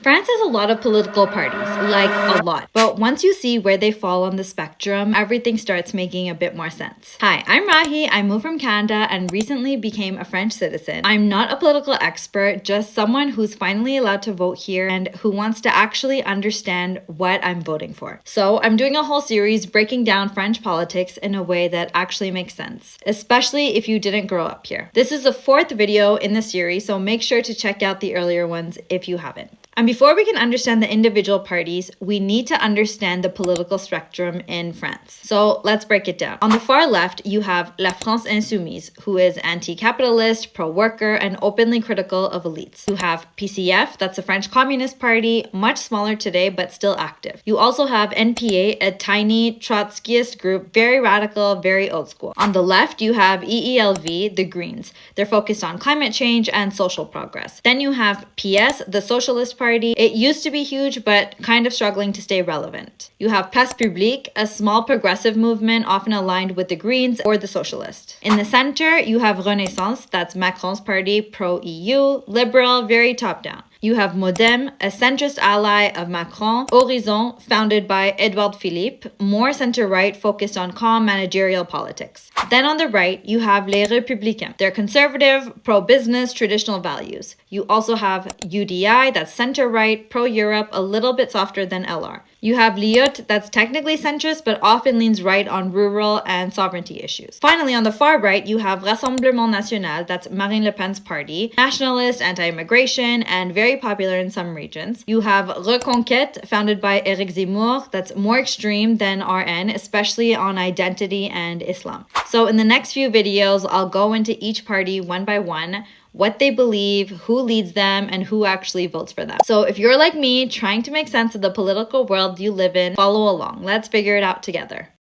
France has a lot of political parties, like a lot. But once you see where they fall on the spectrum, everything starts making a bit more sense. Hi, I'm Rahi. I moved from Canada and recently became a French citizen. I'm not a political expert, just someone who's finally allowed to vote here and who wants to actually understand what I'm voting for. So I'm doing a whole series breaking down French politics in a way that actually makes sense, especially if you didn't grow up here. This is the 4th video in the series, so make sure to check out the earlier ones if you haven't. And before we can understand the individual parties, we need to understand the political spectrum in France. So let's break it down. On the far left, you have La France Insoumise, who is anti-capitalist, pro-worker, and openly critical of elites. You have PCF, that's the French Communist Party, much smaller today, but still active. You also have NPA, a tiny Trotskyist group, very radical, very old school. On the left, you have EELV, the Greens. They're focused on climate change and social progress. Then you have PS, the Socialist Party. It used to be huge, but kind of struggling to stay relevant. You have Place Publique, a small progressive movement often aligned with the Greens or the Socialists. In the center, you have Renaissance, that's Macron's party, pro-EU, liberal, very top-down. You have Modem, a centrist ally of Macron. Horizon, founded by Edouard Philippe, more center-right focused on calm managerial politics. Then on the right, you have Les Républicains. They're conservative, pro-business, traditional values. You also have UDI, that's center-right, pro-Europe, a little bit softer than LR. You have LIOT, that's technically centrist, but often leans right on rural and sovereignty issues. Finally, on the far right, you have Rassemblement National, that's Marine Le Pen's party, nationalist, anti-immigration, and very popular in some regions. You have Reconquête, founded by Éric Zemmour, that's more extreme than RN, especially on identity and Islam. So in the next few videos, I'll go into each party one by one, what they believe, who leads them, and who actually votes for them. So if you're like me, trying to make sense of the political world you live in, follow along. Let's figure it out together.